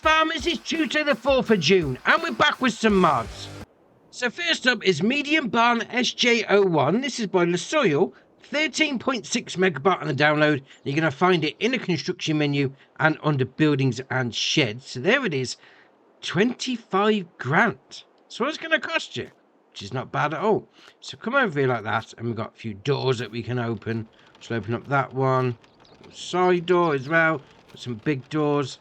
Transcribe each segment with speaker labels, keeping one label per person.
Speaker 1: farmers, it's Tuesday the 4th of June and we're back with some mods. So first up is Medium Barn SJ01. This is by Soil, 13.6 megabyte on the download. You're going to find it in the construction menu and under buildings and sheds. So there it is, 25 grand. So what's it going to cost you? Which is not bad at all. So come over here like that, and we've got a few doors that we can open. So open up that one, side door as well. Got some big doors.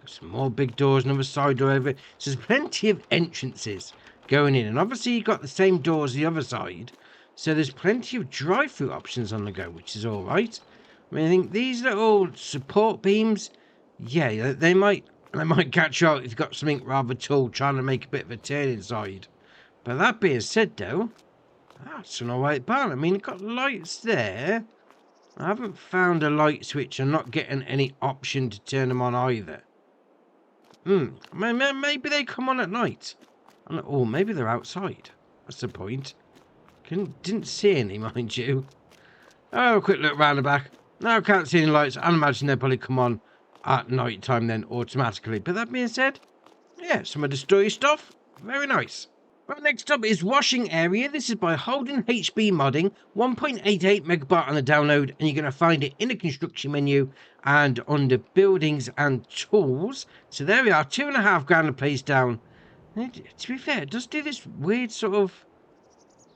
Speaker 1: Some more big doors, another side door over it. So there's plenty of entrances going in. And obviously you've got the same door as the other side. So there's plenty of drive-through options on the go, which is all right. I mean, I think these little support beams, yeah, they might catch you out if you've got something rather tall trying to make a bit of a turn inside. But that being said, though, that's an alright barn. I mean, it's got lights there. I haven't found a light switch. I'm not getting any option to turn them on either. Maybe they come on at night. Or maybe they're outside. That's the point. Didn't see any, mind you. Oh, a quick look round the back. No, I can't see any lights. I imagine they'll probably come on at night time then automatically. But that being said, yeah, some of the story stuff, very nice. Right, next up is washing area. This is by Holden HB Modding, 1.88 megabyte on the download, and you're going to find it in the construction menu and under buildings and tools. So there we are, 2.5 grand to place down. And to be fair, it does do this weird sort of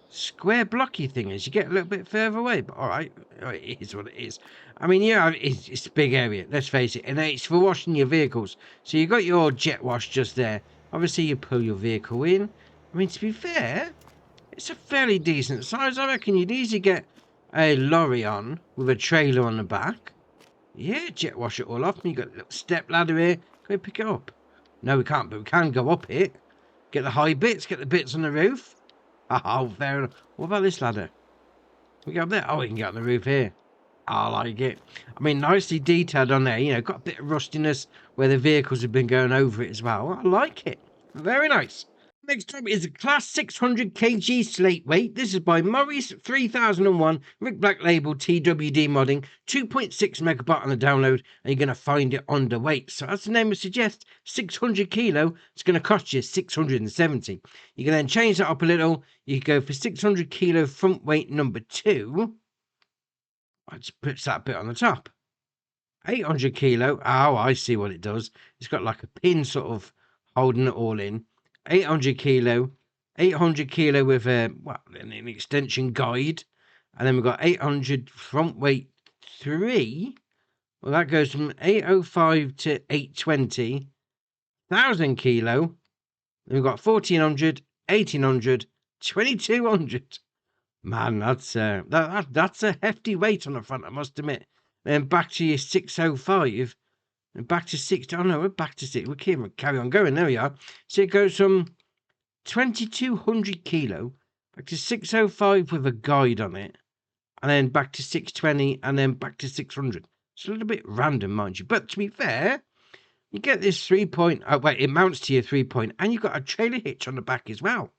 Speaker 1: square blocky thing as you get a little bit further away. But all right, it is what it is. I mean, yeah, it's a big area, let's face it, and it's for washing your vehicles. So you've got your jet wash just there. Obviously, you pull your vehicle in. I mean, to be fair, it's a fairly decent size. I reckon you'd easily get a lorry on with a trailer on the back. Yeah, jet wash it all off. And you've got a little step ladder here. Go pick it up. No, we can't, but we can go up it. Get the high bits, get the bits on the roof. Oh, fair enough. What about this ladder? Can we go up there? Oh, we can get on the roof here. I like it. I mean, nicely detailed on there. You know, got a bit of rustiness where the vehicles have been going over it as well. I like it. Very nice. Next up is a Class 600 kg slate weight. This is by Maurice 3001, Rick Black Label TWD Modding, 2.6 megabyte on the download, and you're going to find it underweight. So as the name would suggest, 600 kilo, it's going to cost you 670. You can then change that up a little. You can go for 600 kilo front weight number 2. I just puts that bit on the top. 800 kilo. Oh, I see what it does. It's got like a pin sort of holding it all in. 800 kilo with an extension guide, and then we've got 800 front weight 3. Well, that goes from 805 to 820. 1000 kilo. Then we've got 1400, 1800, 2200. Man, that's a hefty weight on the front, I must admit. Then back to your 605. And back to 6. Oh no, we're back to 6. We can't carry on going. There we are. So it goes from 2200 kilo back to 605 with a guide on it, and then back to 620, and then back to 600. It's a little bit random, mind you. But to be fair, you get this 3-point. Oh wait, it mounts to your 3-point, and you've got a trailer hitch on the back as well.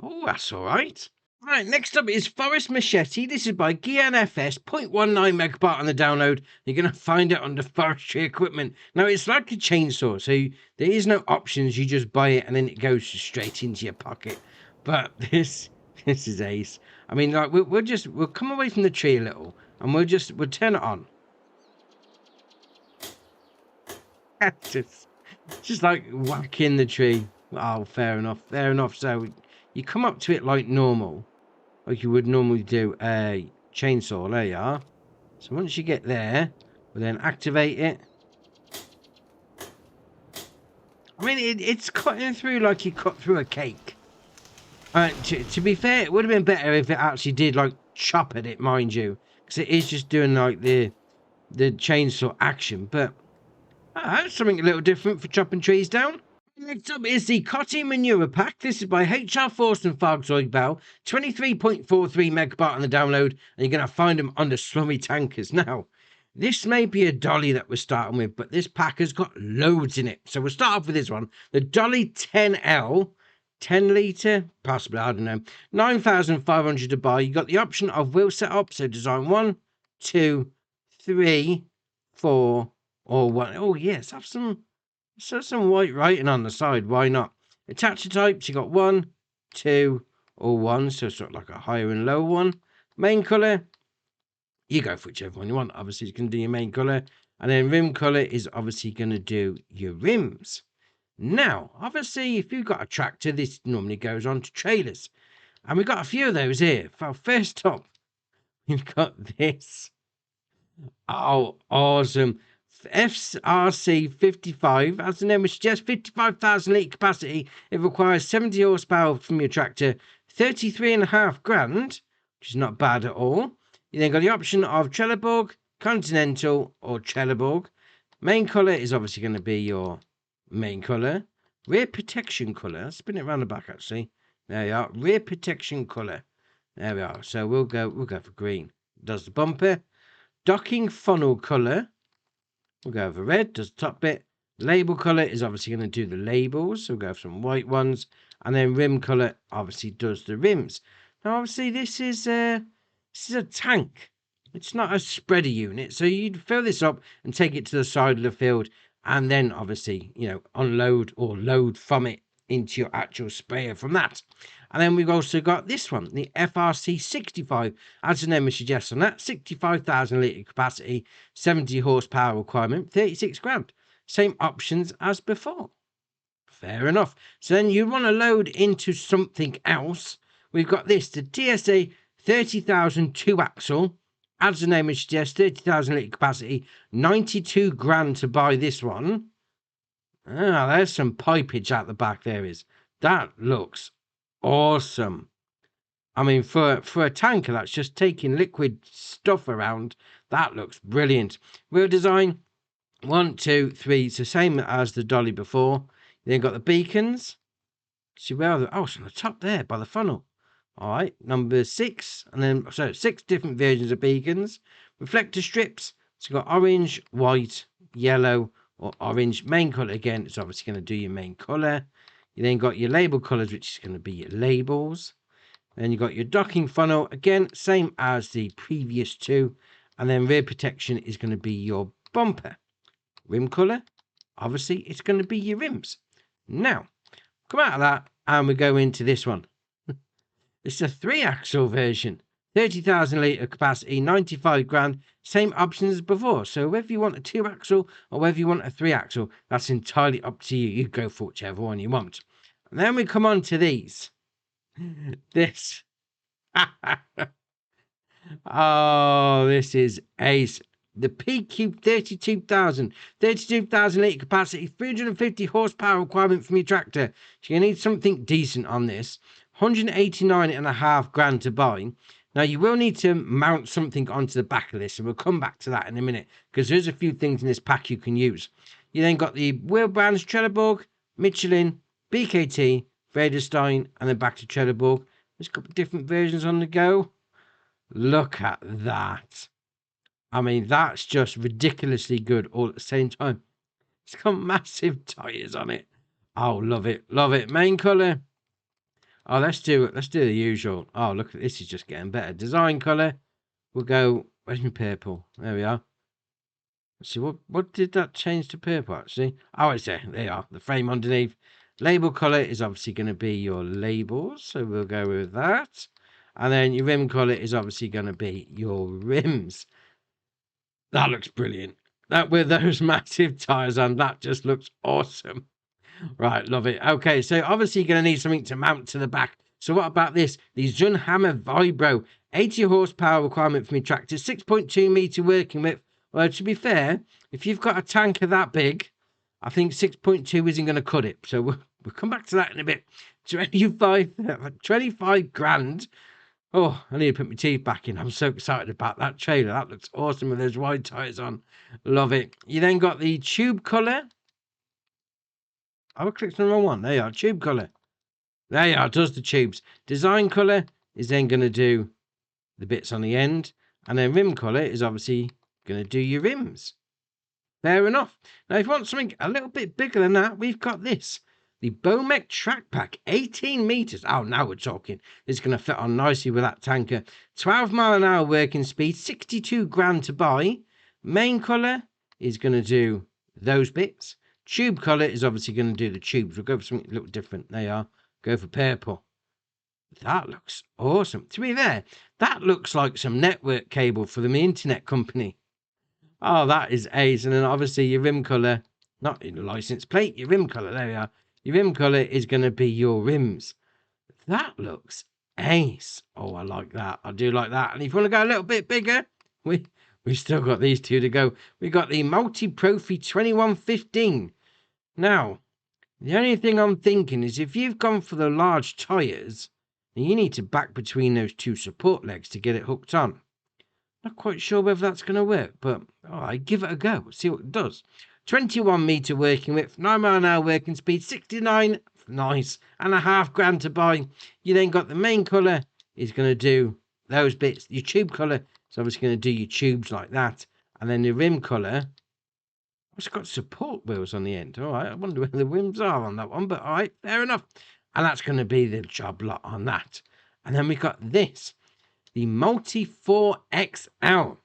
Speaker 1: Oh, that's all right. Right, next up is Forest Machete. This is by Gian FS, 0.19 megabyte on the download. You're going to find it under forestry equipment. Now, it's like a chainsaw, so there is no options. You just buy it and then it goes straight into your pocket. But this is ace. I mean, like we'll come away from the tree a little and we'll turn it on. just like whacking the tree. Oh, fair enough. Fair enough. So you come up to it like normal. Like you would normally do a chainsaw. There you are. So once you get there, we'll then activate it. I mean, it's cutting through like you cut through a cake. To be fair, it would have been better if it actually did like chop at it, mind you. Because it is just doing like the chainsaw action. But that's something a little different for chopping trees down. Next up is the Cotty Manure Pack. This is by HR Forst and Fargzoid Bell, 23.43 megabyte on the download, and you're going to find them on the slummy tankers. Now, this may be a dolly that we're starting with, but this pack has got loads in it. So we'll start off with this one. The Dolly 10L, 10 litre, possibly, I don't know, 9,500 to buy. You got the option of wheel setup, so design 1, 2, 3, 4, or 1. Oh, yes, have some So some white writing on the side, why not? Attacher types, you got 1, 2, or 1, so sort of like a higher and low one. Main colour, you go for whichever one you want. Obviously, you can do your main colour. And then rim colour is obviously going to do your rims. Now, obviously, if you've got a tractor, this normally goes on to trailers. And we've got a few of those here. Well, first up, we've got this. Oh, awesome. FRC 55, as the name would suggest, 55,000 litre capacity. It requires 70 horsepower from your tractor, 33.5 grand, which is not bad at all. You then got the option of Trelleborg, Continental, or Trelleborg. Main colour is obviously going to be your main colour. Rear protection colour, spin it around the back actually. There you are, rear protection colour. There we are. So we'll go for green. Does the bumper. Docking funnel colour. We'll go for red, does the top bit. Label colour is obviously going to do the labels, so we'll go for some white ones. And then rim colour obviously does the rims. Now obviously this is a tank. It's not a spreader unit, so you'd fill this up and take it to the side of the field, and then obviously, you know, unload or load from it into your actual sprayer from that. And then we've also got this one, the FRC 65, as the name suggests on that, 65,000 litre capacity, 70 horsepower requirement, 36 grand. Same options as before. Fair enough. So then you want to load into something else. We've got this, the TSA 30,000 2-axle, as the name suggests, 30,000 litre capacity, 92 grand to buy this one. Ah, there's some pipage out the back there is. That looks awesome. I mean, for a tanker that's just taking liquid stuff around, that looks brilliant. Wheel design, 1, 2, 3, it's the same as the dolly before. Then got the beacons. See where are the, oh, it's on the top there by the funnel. All right, number 6, and then so 6 different versions of beacons. Reflector strips, so you've got orange, white, yellow, or orange. Main colour again, it's obviously going to do your main colour. You then got your label colours, which is going to be your labels. Then you got your docking funnel, again, same as the previous 2. And then rear protection is going to be your bumper. Rim colour, obviously, it's going to be your rims. Now, come out of that, and we go into this one. It's a 3-axle version. 30,000 litre capacity, 95 grand, same options as before. So whether you want a 2-axle or whether you want a 3-axle, that's entirely up to you. You go for whichever one you want. And then we come on to these. This. Oh, this is ace. The PQ 32,000 litre capacity, 350 horsepower requirement from your tractor. So you need something decent on this. 189.5 grand to buy. Now you will need to mount something onto the back of this, and we'll come back to that in a minute because there's a few things in this pack you can use. You then got the wheel brands Trelleborg, Michelin, BKT, Vredestein, and then back to Trelleborg. There's a couple of different versions on the go. Look at that. I mean, that's just ridiculously good all at the same time. It's got massive tyres on it. Oh, love it. Love it. Main colour. Oh, let's do the usual. Oh, look, this is just getting better. Design colour. We'll go, where's my purple? There we are. Let's see, what did that change to purple, actually? Oh, it's there. There you are. The frame underneath. Label colour is obviously going to be your labels, so we'll go with that. And then your rim colour is obviously going to be your rims. That looks brilliant. That with those massive tyres on, that just looks awesome. Right, love it. Okay, so obviously you're going to need something to mount to the back. So what about this? The Zunhammer Vibro. 80 horsepower requirement for your tractor. 6.2 metre working width. Well, to be fair, if you've got a tanker that big, I think 6.2 isn't going to cut it. So we'll come back to that in a bit. 25 grand. Oh, I need to put my teeth back in. I'm so excited about that trailer. That looks awesome with those wide tyres on. Love it. You then got the tube colour. I clicked on the wrong one. There you are. Tube colour. There you are. It does the tubes. Design colour is then going to do the bits on the end. And then rim colour is obviously going to do your rims. Fair enough. Now, if you want something a little bit bigger than that, we've got this. The Bomec Track Pack, 18 metres. Oh, now we're talking. It's going to fit on nicely with that tanker. 12 mile an hour working speed, 62 grand to buy. Main colour is going to do those bits. Tube colour is obviously going to do the tubes. We'll go for something a little different. There you are. Go for purple. That looks awesome. To be fair, that looks like some network cable for the internet company. Oh, that is ace. And then obviously your rim colour, not in the license plate, your rim colour. There we are. Your rim colour is going to be your rims. That looks ace. Oh, I like that. I do like that. And if you want to go a little bit bigger, we still got these two to go. We got the Multi-Profi 2115. Now, the only thing I'm thinking is if you've gone for the large tyres, you need to back between those two support legs to get it hooked on. Not quite sure whether that's going to work, but all right, give it a go. See what it does. 21 metre working width, 9 mile an hour working speed, 69. Nice. And $5,000 to buy. You then got the main colour is going to do those bits. Your tube colour is obviously going to do your tubes like that. And then the rim colour, it's got support wheels on the end. All right, I wonder where the rims are on that one, but all right, fair enough. And that's going to be the job lot on that. And then we got this, the Multi 4XL,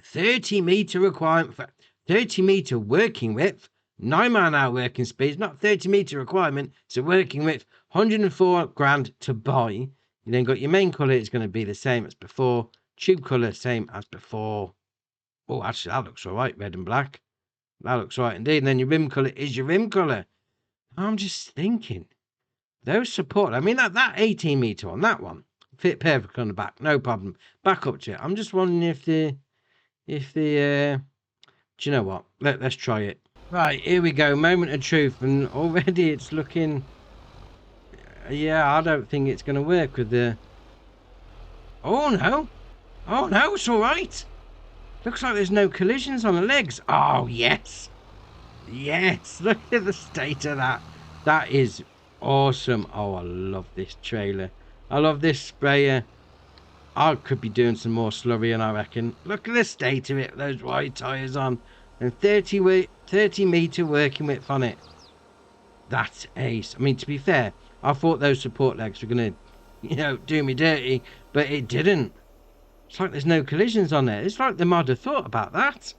Speaker 1: 30 metre requirement, 30 metre working width, 9 mile an hour working speed, not 30 metre requirement, it's a working width, $104,000 to buy. You then got your main colour, it's going to be the same as before, tube colour, same as before. Oh, actually, that looks all right, red and black. That looks right indeed. And then your rim colour is your rim colour. I'm just thinking, those support, I mean, that 18 metre on that one, fit perfect on the back, no problem. Back up to it. I'm just wondering if the, do you know what? Let's try it. Right, here we go. Moment of truth. And already it's looking, yeah, I don't think it's going to work with the, oh no, it's all right. Looks like there's no collisions on the legs. Oh, yes. Yes, look at the state of that. That is awesome. Oh, I love this trailer. I love this sprayer. I could be doing some more slurrying, I reckon. Look at the state of it. Those wide tyres on. And 30 metre working width on it. That's ace. I mean, to be fair, I thought those support legs were going to, do me dirty. But it didn't. It's like there's no collisions on there. It's like the mod have thought about that.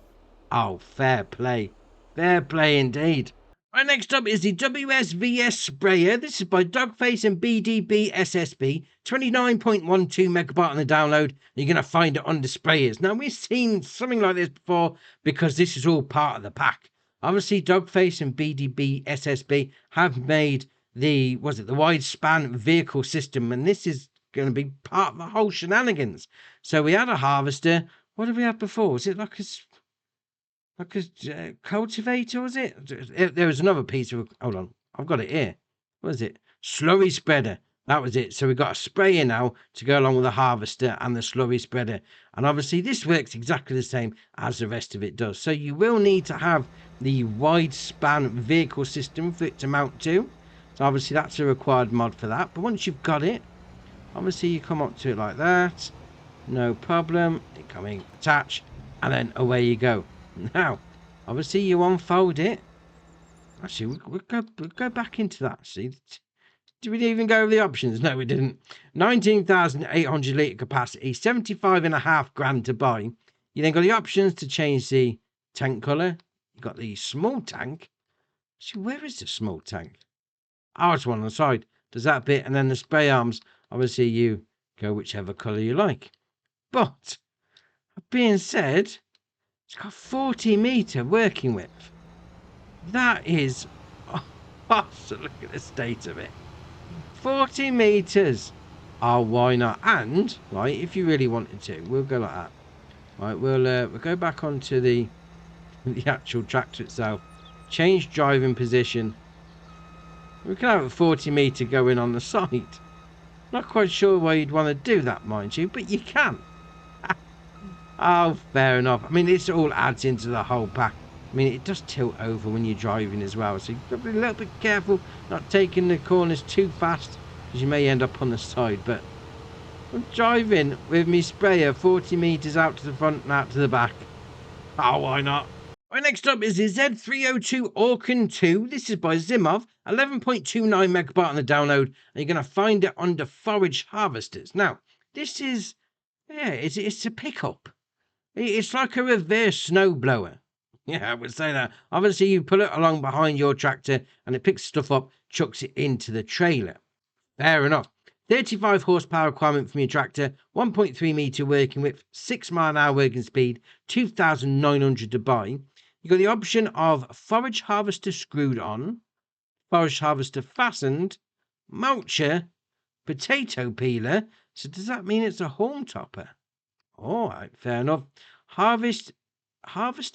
Speaker 1: Oh, fair play. Fair play indeed. Right, next up is the WSVS sprayer. This is by Dogface and BDB SSB. 29.12 megabyte on the download. You're going to find it under sprayers. Now, we've seen something like this before because this is all part of the pack. Obviously, Dogface and BDB SSB have made the wide span vehicle system, and this is going to be part of the whole shenanigans. So we had a harvester. What did we have before? Was it like a cultivator, was it? There was another piece of, hold on, I've got it here. What is it? Slurry spreader. That was it. So we've got a sprayer now to go along with the harvester and the slurry spreader. And obviously this works exactly the same as the rest of it does. So you will need to have the wide span vehicle system for it to mount to. So obviously that's a required mod for that. But once you've got it, obviously you come up to it like that. No problem. Incoming, attach, and then away you go. Now, obviously you unfold it. Actually, we'll go back into that. See, did we even go over the options? No, we didn't. 19,800 litre capacity, 75.5 grand to buy. You then got the options to change the tank colour. You got the small tank. See, where is the small tank? Oh, it's one on the side. Does that bit, and then the spray arms. Obviously, you go whichever colour you like. But, being said, it's got 40 metre working width. That is, so look at the state of it. 40 metres. Oh, why not? And, right, if you really wanted to, we'll go like that. Right, we'll go back onto the actual tractor itself. Change driving position. We can have a 40 metre going on the side. Not quite sure why you'd want to do that, mind you, but you can. Oh, fair enough. I mean, this all adds into the whole pack. I mean, it does tilt over when you're driving as well, so you've got to be a little bit careful not taking the corners too fast, because you may end up on the side. But I'm driving with me sprayer 40 metres out to the front and out to the back. Oh, why not? Right, next up is the Z302 Orkan 2. This is by Zimov. 11.29 megabyte on the download, and you're going to find it under Forage Harvesters. Now, this is, yeah, it's a pickup. It's like a reverse snowblower. Yeah, I would say that. Obviously, you pull it along behind your tractor and it picks stuff up, chucks it into the trailer. Fair enough. 35 horsepower requirement from your tractor, 1.3 metre working width, 6 mile an hour working speed, 2,900 to buy. You got the option of forage harvester screwed on, forage harvester fastened, mulcher, potato peeler. So does that mean it's a home topper? All right, fair enough. Harvester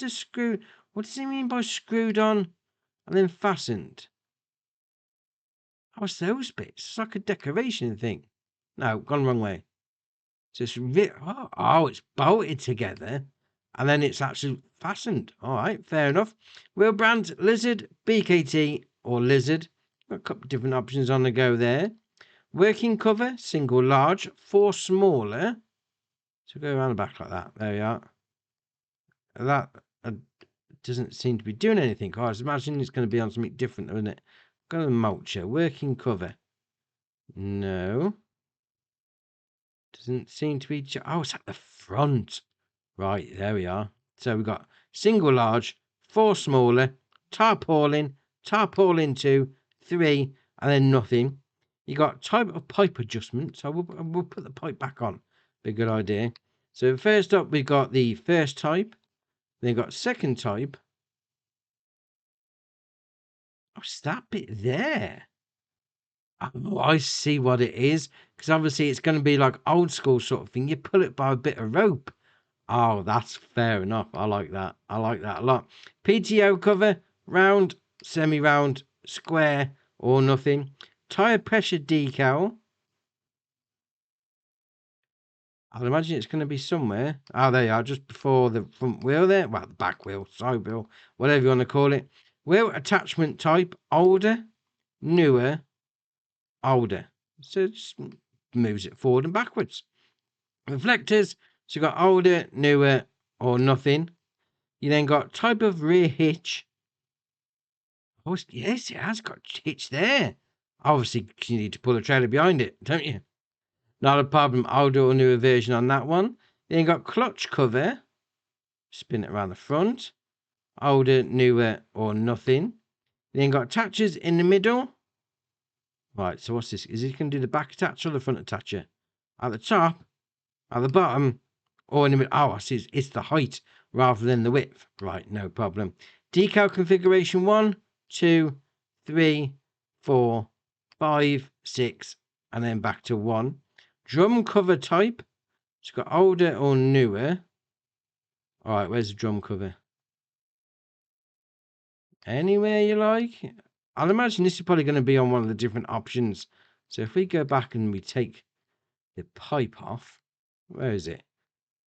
Speaker 1: screwed. What does he mean by screwed on and then fastened? What's those bits? It's like a decoration thing. No, gone wrong way. So it's it's bolted together, and then it's actually fastened. All right, fair enough. Wheel brand Lizard, BKT, or Lizard. Got a couple of different options on the go there. Working cover, single large, 4 smaller. So go around the back like that. There we are. That doesn't seem to be doing anything. I was imagining it's going to be on something different, isn't it? Go to mulcher, working cover. No. Doesn't seem to be. Oh, it's at the front. Right, there we are. So we've got single large, 4 smaller, tarpaulin 2, 3, and then nothing. You got type of pipe adjustment. So we'll put the pipe back on. Be a good idea. So first up, we've got the first type. Then you've got second type. Oh, it's that bit there. Oh, I see what it is. Because obviously it's going to be like old school sort of thing. You pull it by a bit of rope. Oh, that's fair enough. I like that. I like that a lot. PTO cover, round, semi-round, square, or nothing. Tire pressure decal. I'd imagine it's going to be somewhere. Oh, there you are, just before the front wheel there. Well, the back wheel, side wheel, whatever you want to call it. Wheel attachment type, older, newer, older. So it just moves it forward and backwards. Reflectors, so you've got older, newer, or nothing. You then got type of rear hitch. Oh, yes, it has got hitch there. Obviously, you need to pull a trailer behind it, don't you? Not a problem. I'll do a newer version on that one. Then you got clutch cover. Spin it around the front. Older, newer, or nothing. Then you got attachers in the middle. Right, so what's this? Is it going to do the back attach or the front attacher? At the top, at the bottom, or in the middle? Oh, I see. It's the height rather than the width. Right, no problem. Decal configuration 1, 2, 3, 4, 5, 6, and then back to 1. Drum cover type. It's got older or newer. All right, where's the drum cover? Anywhere you like. I'll imagine this is probably going to be on one of the different options. So if we go back and we take the pipe off, where is it?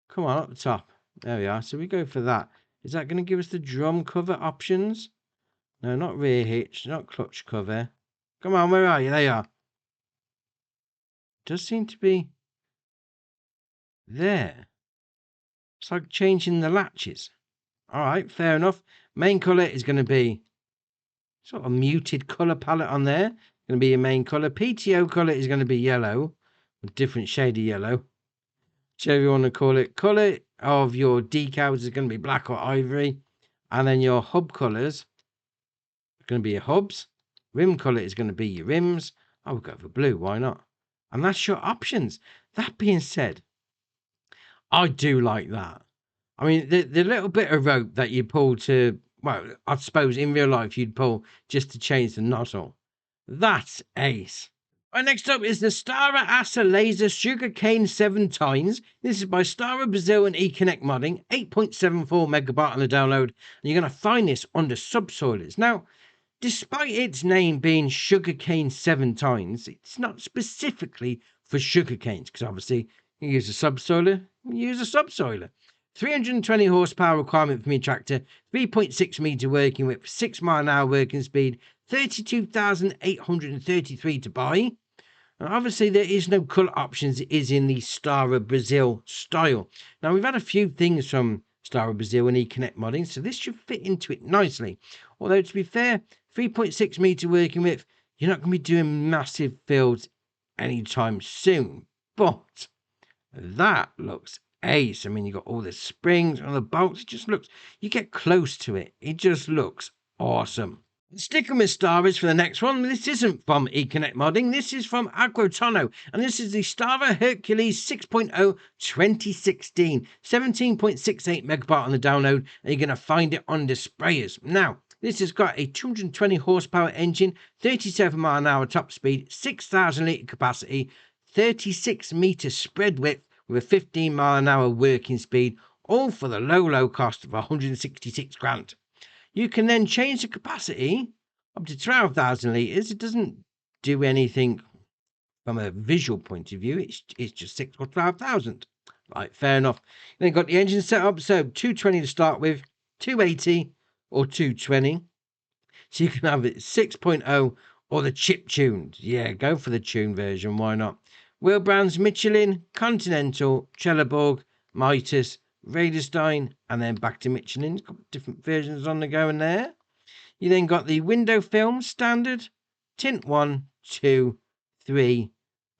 Speaker 1: Come on, up the top. There we are. So we go for that. Is that going to give us the drum cover options? No, not rear hitch, not clutch cover. Come on, where are you? There you are. Does seem to be there. It's like changing the latches. All right, fair enough. Main colour is going to be sort of muted colour palette on there. Going to be your main colour. PTO colour is going to be yellow. A different shade of yellow. Whichever you want to call it. Colour of your decals is going to be black or ivory. And then your hub colours are going to be your hubs. Rim colour is going to be your rims. I would go for blue. Why not? And that's your options. That being said, I do like that. I mean, the little bit of rope that you pull to, well, I suppose in real life you'd pull just to change the nozzle. That's ace. Right, next up is the Stara Asa Laser Sugarcane 7 Tines. This is by Stara Brazil and eConnect Modding. 8.74 megabyte on the download. And you're going to find this under subsoilers. Now, despite its name being Sugarcane 7 Tines, it's not specifically for sugarcanes, because obviously you use a subsoiler, you use a subsoiler. 320 horsepower requirement for me tractor, 3.6 metre working width, 6 mile an hour working speed, 32,833 to buy. And obviously there is no colour options, it is in the Stara Brazil style. Now we've had a few things from Stara Brazil and eConnect Modding, so this should fit into it nicely. Although to be fair, 3.6 metre working width, you're not going to be doing massive fields anytime soon. But that looks ace. I mean, you got all the springs and the bolts. It just looks, you get close to it, it just looks awesome. Sticking with Staras for the next one. This isn't from eConnect Modding. This is from Agrotono. And this is the Stara Hercules 6.0 2016. 17.68 megabyte on the download. And you're going to find it on the sprayers. Now, this has got a 220 horsepower engine, 37 mile an hour top speed, 6,000 litre capacity, 36 metre spread width with a 15 mile an hour working speed. All for the low cost of 166 grand. You can then change the capacity up to 12,000 litres. It doesn't do anything from a visual point of view. It's just 6 or 12,000. Right, fair enough. Then got the engine set up. So 220 to start with, 280 or 220. So you can have it 6.0 or the chip tuned. Yeah, go for the tuned version. Why not? Wheel brands, Michelin, Continental, Trelleborg, Mitas, Radarstein, and then back to Michelin. It's got different versions on the go in there. You then got the window film standard, tint 1, 2, 3,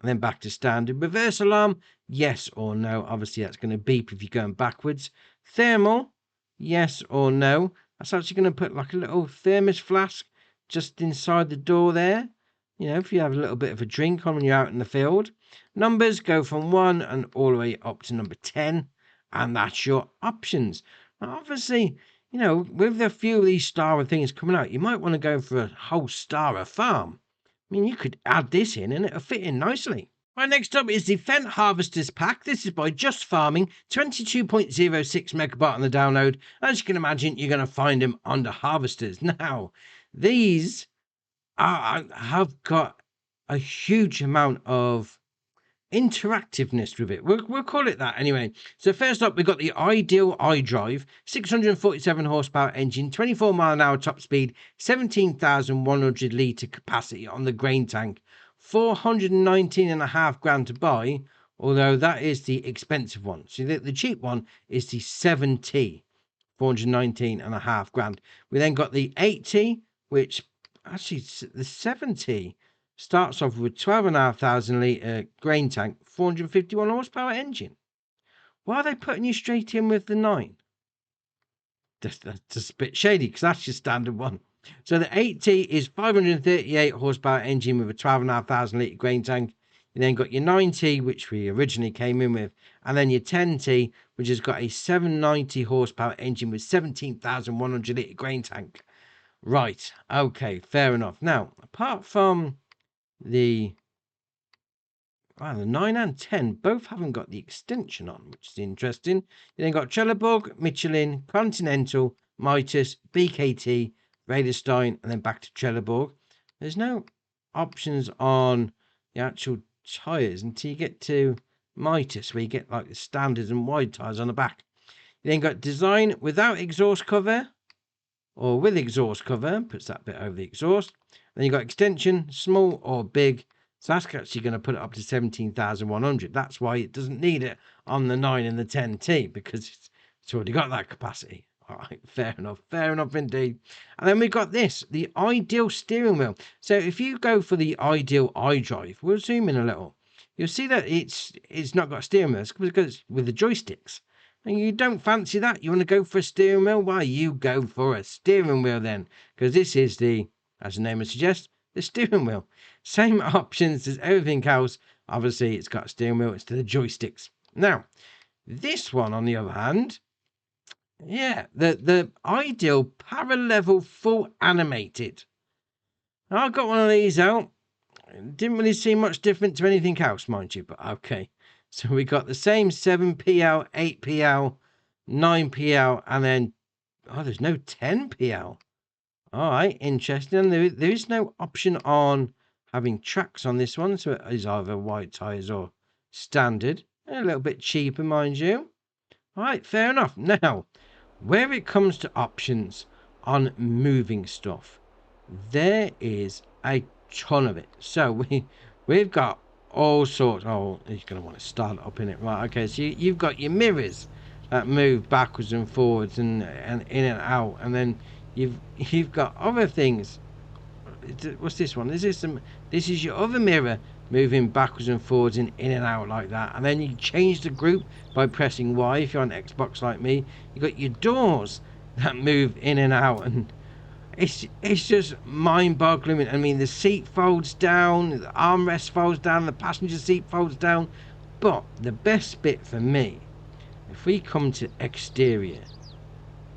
Speaker 1: and then back to standard. Reverse alarm, yes or no. Obviously, that's going to beep if you're going backwards. Thermal, yes or no. That's actually going to put like a little thermos flask just inside the door there. You know, if you have a little bit of a drink on when you're out in the field. Numbers go from 1 and all the way up to number 10. And that's your options. Now, obviously, you know, with a few of these Stara things coming out, you might want to go for a whole Stara farm. I mean, you could add this in and it'll fit in nicely. Right, next up is the Fendt Harvesters Pack. This is by Just Farming, 22.06 megabyte on the download. As you can imagine, you're going to find them on the harvesters. Now, these have got a huge amount of interactiveness with it. We'll call it that anyway. So first up, we've got the Ideal iDrive, 647 horsepower engine, 24 mile an hour top speed, 17,100 litre capacity on the grain tank. 419.5 grand to buy, although that is the expensive one. So the cheap one is the 7T, 419.5 grand. We then got the 8T, which actually the 7T starts off with 12,500 litre grain tank, 451 horsepower engine. Why are they putting you straight in with the 9? That's just a bit shady because that's your standard one. So the 8T is 538 horsepower engine with a 12,500 litre grain tank. You then got your 9T, which we originally came in with, and then your 10T, which has got a 790 horsepower engine with 17,100 litre grain tank. Right, okay, fair enough. Now, apart from the 9 and 10 both haven't got the extension on, which is interesting. You then got Trelleborg, Michelin, Continental, Mitas, BKT, Radarstein, and then back to Trelleborg. There's no options on the actual tyres until you get to Mitas, where you get like the standard and wide tyres on the back. You then got design without exhaust cover or with exhaust cover, puts that bit over the exhaust. Then you got extension, small or big. So that's actually going to put it up to 17,100. That's why it doesn't need it on the 9 and the 10T, because it's already got that capacity. All right, fair enough indeed. And then we've got this, the Ideal steering wheel. So if you go for the Ideal iDrive, we'll zoom in a little. You'll see that it's not got a steering wheel. It's because it's with the joysticks. And you don't fancy that. You want to go for a steering wheel? Why, you go for a steering wheel then. Because this is the, as the name would suggest, the steering wheel. Same options as everything else. Obviously, it's got a steering wheel. It's to the joysticks. Now, this one, on the other hand, yeah, the Ideal Paralevel Full Animated. I got one of these out. Didn't really see much different to anything else, mind you, but okay. So we got the same 7PL, 8PL, 9PL, and then, oh, there's no 10PL. All right, interesting. There is no option on having tracks on this one, so it is either wide tyres or standard. A little bit cheaper, mind you. All right, fair enough. Now, where it comes to options on moving stuff, there is a ton of it. So we've got all sorts. Oh, he's going to want to start up in it. Right, okay, so you've got your mirrors that move backwards and forwards and in and out, and then you've got other things. What's this one? This is your other mirror moving backwards and forwards and in and out like that. And then you change the group by pressing Y. If you're on Xbox like me, you got your doors that move in and out, and it's just mind-boggling. I mean, the seat folds down, the armrest folds down, the passenger seat folds down. But the best bit for me, if we come to exterior,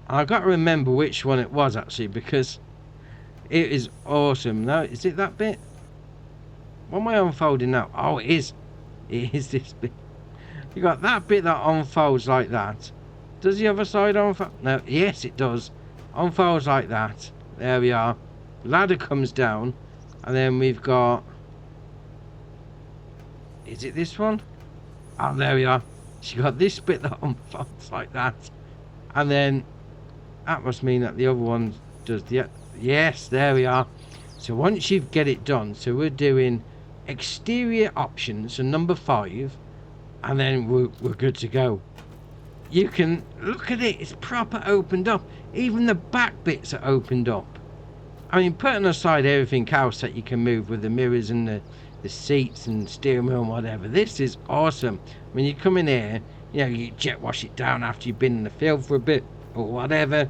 Speaker 1: I've got to remember which one it was actually, because it is awesome. Now, is it that bit? What am I unfolding now? Oh, it is. It is this bit. You got that bit that unfolds like that. Does the other side unfold? No, yes, it does. Unfolds like that. There we are. Ladder comes down, and then we've got. Is it this one? Oh, there we are. So you got this bit that unfolds like that, and then that must mean that the other one does the. Yes, there we are. So once you get it done, so we're doing exterior options, so number 5, and then we're good to go. You can look at it, it's proper opened up. Even the back bits are opened up. I mean, putting aside everything else that you can move with the mirrors and the seats and steering wheel and whatever, this is awesome. When you come in here, you know, you jet wash it down after you've been in the field for a bit or whatever.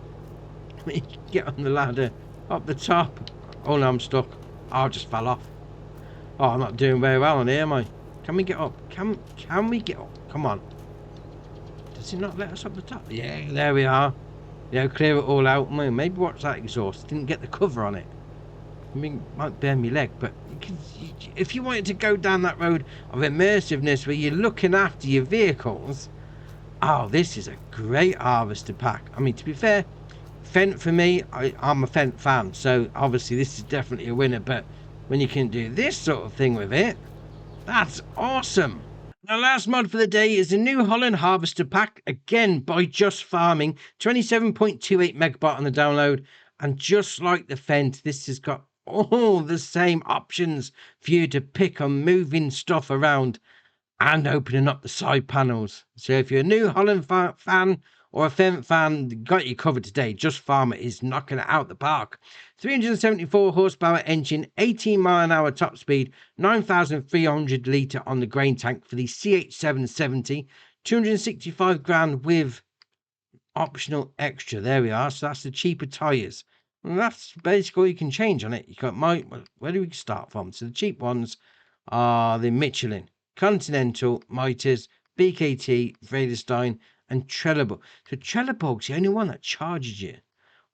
Speaker 1: You get on the ladder up the top. Oh no, I'm stuck. Oh, I just fell off. Oh, I'm not doing very well on here, am I? Can we get up? Can we get up? Come on. Does it not let us up the top? Yeah, there we are. Yeah, clear it all out. Maybe watch that exhaust. Didn't get the cover on it. I mean, might burn my leg, but if you wanted to go down that road of immersiveness where you're looking after your vehicles, oh, this is a great harvester pack. I mean, to be fair, Fendt for me, I'm a Fendt fan, so obviously this is definitely a winner, but when you can do this sort of thing with it, that's awesome. Now, last mod for the day is the New Holland Harvester Pack, again by Just Farming, 27.28 megabyte on the download, and just like the Fendt, this has got all the same options for you to pick on moving stuff around and opening up the side panels. So if you're a New Holland fan or a Fendt fan, got you covered today. Just Farmer is knocking it out the park. 374 horsepower engine, 18 mile an hour top speed, 9,300 litre on the grain tank for the CH770, 265 grand with optional extra. There we are. So that's the cheaper tyres. And that's basically all you can change on it. You got where do we start from? So the cheap ones are the Michelin, Continental, Mitres, BKT, Vredestein, and Trelleborg. So Trelleborg's the only one that charges you.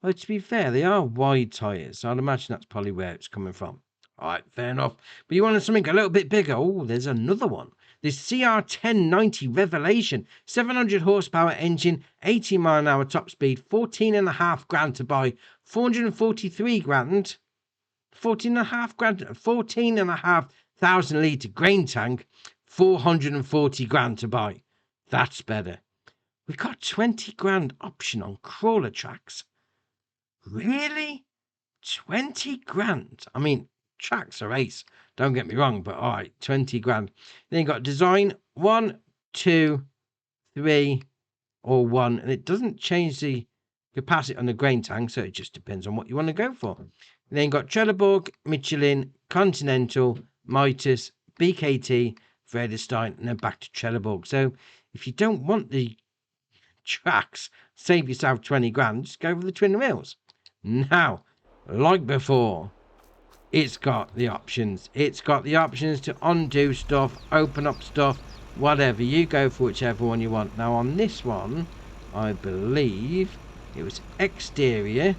Speaker 1: Well, to be fair, they are wide tyres, so I'd imagine that's probably where it's coming from. All right, fair enough. But you wanted something a little bit bigger. Oh, there's another one. The CR1090 Revelation, 700 horsepower engine, 80 mile an hour top speed, 14.5 grand to buy, 443 grand, 14.5 thousand litre grain tank, 440 grand to buy. That's better. We've got 20 grand option on crawler tracks. Really? 20 grand? I mean, tracks are ace. Don't get me wrong, but all right, 20 grand. Then you've got design 1, 2, 3, or 1. And it doesn't change the capacity on the grain tank, so it just depends on what you want to go for. Then you've got Trelleborg, Michelin, Continental, Mitres, BKT, Vredestein, and then back to Trelleborg. So if you don't want the tracks, save yourself 20 grand, just go for the twin wheels. Now, like before, it's got the options. It's got the options to undo stuff, open up stuff, whatever. You go for whichever one you want. Now, on this one, I believe it was exterior.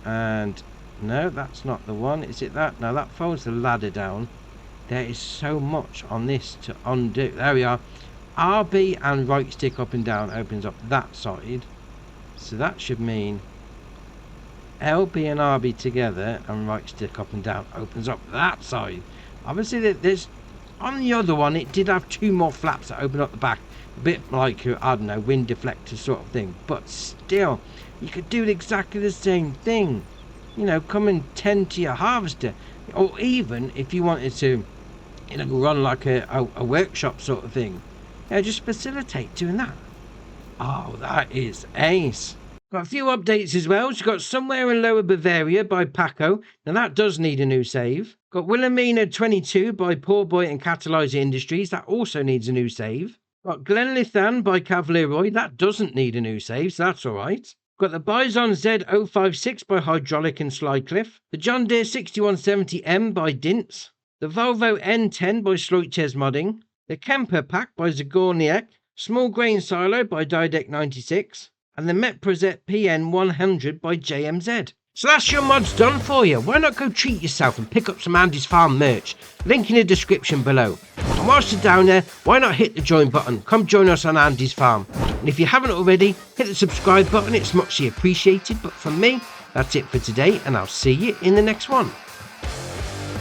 Speaker 1: And no, that's not the one. Is it that? No, that folds the ladder down. There is so much on this to undo. There we are. RB and right stick up and down opens up that side. So that should mean LB and RB together and right stick up and down opens up that side. Obviously, there's on the other one, it did have 2 more flaps that open up the back. A bit like, I don't know, wind deflector sort of thing. But still, you could do exactly the same thing. You know, come and tend to your harvester. Or even if you wanted to, you know, run like a workshop sort of thing. Yeah, just facilitate doing that. Oh, that is ace. Got a few updates as well. So you've got Somewhere in Lower Bavaria by Paco. Now that does need a new save. Got Wilhelmina 22 by Poor Boy and Catalyzer Industries. That also needs a new save. Got Glenlithan by Cavalier. That doesn't need a new save, so that's alright. Got the Bison Z056 by Hydraulic and Slycliffe. The John Deere 6170M by Dintz. The Volvo N10 by Sloitches Modding. The Kemper Pack by Zagorniak. Small Grain Silo by Didec 96. And the Metprozet PN100 by JMZ. So that's your mods done for you. Why not go treat yourself and pick up some Andy's Farm merch? Link in the description below. And whilst you're down there, why not hit the join button? Come join us on Andy's Farm. And if you haven't already, hit the subscribe button. It's muchly appreciated. But from me, that's it for today, and I'll see you in the next one.